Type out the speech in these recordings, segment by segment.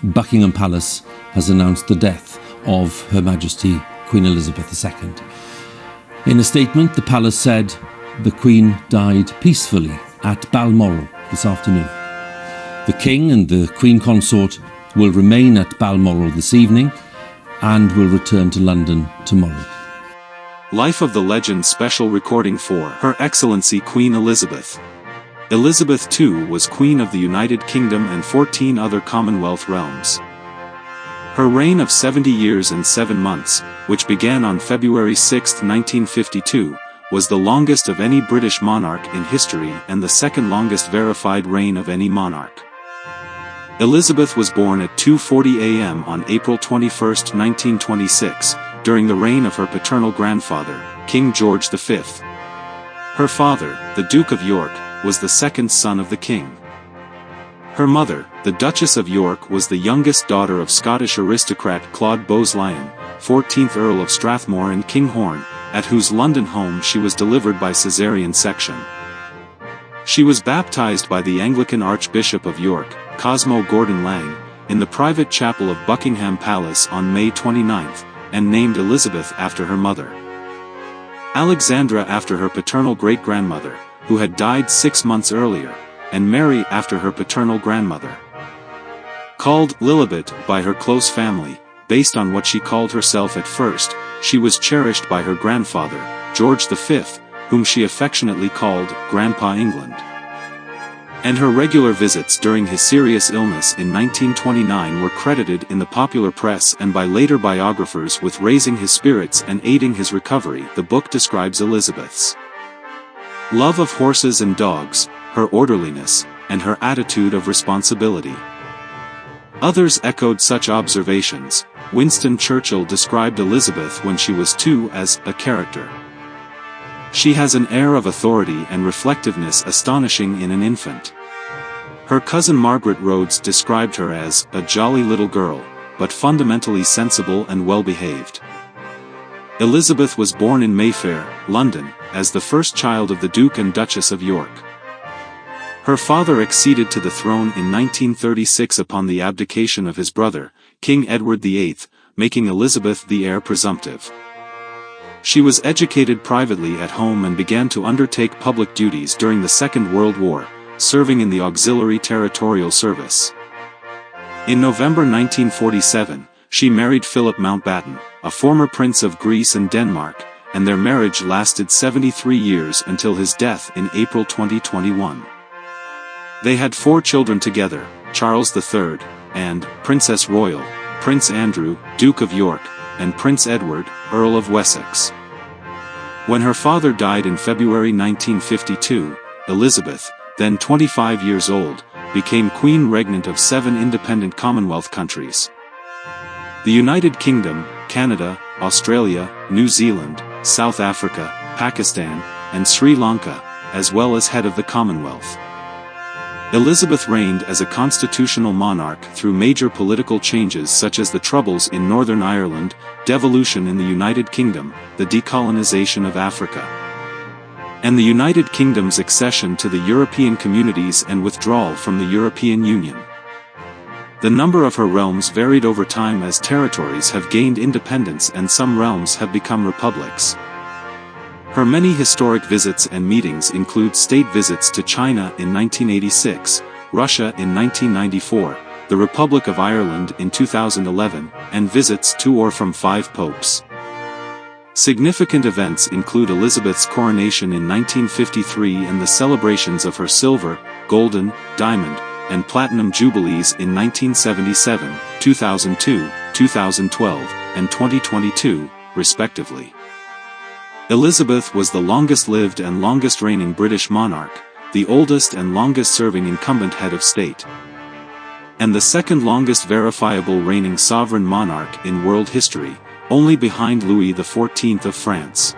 Buckingham Palace has announced the death of Her Majesty Queen Elizabeth II. In a statement, the palace said the Queen died peacefully at Balmoral this afternoon. The King and the Queen Consort will remain at Balmoral this evening and will return to London tomorrow. Life of the Legend special recording for Her Excellency Queen Elizabeth. Elizabeth II was Queen of the United Kingdom and 14 other Commonwealth realms. Her reign of 70 years and 7 months, which began on February 6, 1952, was the longest of any British monarch in history and the second longest verified reign of any monarch. Elizabeth was born at 2:40 a.m. on April 21, 1926, during the reign of her paternal grandfather, King George V. Her father, the Duke of York, was the second son of the king. Her mother, the Duchess of York, was the youngest daughter of Scottish aristocrat Claude Bowes-Lyon, 14th Earl of Strathmore and Kinghorn, at whose London home she was delivered by caesarean section. She was baptized by the Anglican Archbishop of York, Cosmo Gordon Lang, in the private chapel of Buckingham Palace on May 29, and named Elizabeth after her mother. Alexandra after her paternal great-grandmother, who had died 6 months earlier, and Mary after her paternal grandmother. Called Lilibet by her close family, based on what she called herself at first, she was cherished by her grandfather, George V, whom she affectionately called Grandpa England. And her regular visits during his serious illness in 1929 were credited in the popular press and by later biographers with raising his spirits and aiding his recovery. The book describes Elizabeth's love of horses and dogs, her orderliness, and her attitude of responsibility. Others echoed such observations. Winston Churchill described Elizabeth when she was 2 as a character. She has an air of authority and reflectiveness astonishing in an infant. Her cousin Margaret Rhodes described her as a jolly little girl, but fundamentally sensible and well-behaved. Elizabeth was born in Mayfair, London, as the first child of the Duke and Duchess of York. Her father acceded to the throne in 1936 upon the abdication of his brother, King Edward VIII, making Elizabeth the heir presumptive. She was educated privately at home and began to undertake public duties during the Second World War, serving in the Auxiliary Territorial Service. In November 1947, she married Philip Mountbatten, a former prince of Greece and Denmark, and their marriage lasted 73 years until his death in April 2021. They had 4 children together, Charles III, and Princess Royal, Prince Andrew, Duke of York, and Prince Edward, Earl of Wessex. When her father died in February 1952, Elizabeth, then 25 years old, became Queen Regnant of 7 independent Commonwealth countries: the United Kingdom, Canada, Australia, New Zealand, South Africa, Pakistan, and Sri Lanka, as well as head of the Commonwealth. Elizabeth reigned as a constitutional monarch through major political changes such as the Troubles in Northern Ireland, devolution in the United Kingdom, the decolonization of Africa, and the United Kingdom's accession to the European Communities and withdrawal from the European Union. The number of her realms varied over time as territories have gained independence and some realms have become republics. Her many historic visits and meetings include state visits to China in 1986, Russia in 1994, the Republic of Ireland in 2011, and visits to or from 5 popes. Significant events include Elizabeth's coronation in 1953 and the celebrations of her silver, golden, diamond, and platinum jubilees in 1977, 2002, 2012, and 2022, respectively. Elizabeth was the longest-lived and longest-reigning British monarch, the oldest and longest-serving incumbent head of state, and the second longest verifiable reigning sovereign monarch in world history, only behind Louis XIV of France.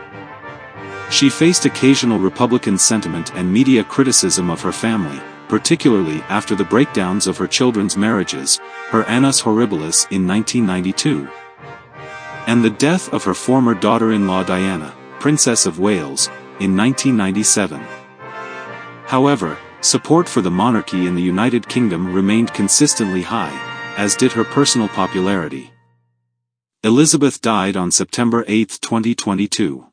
She faced occasional Republican sentiment and media criticism of her family, particularly after the breakdowns of her children's marriages, her annus horribilis in 1992, and the death of her former daughter-in-law Diana, Princess of Wales, in 1997. However, support for the monarchy in the United Kingdom remained consistently high, as did her personal popularity. Elizabeth died on September 8, 2022.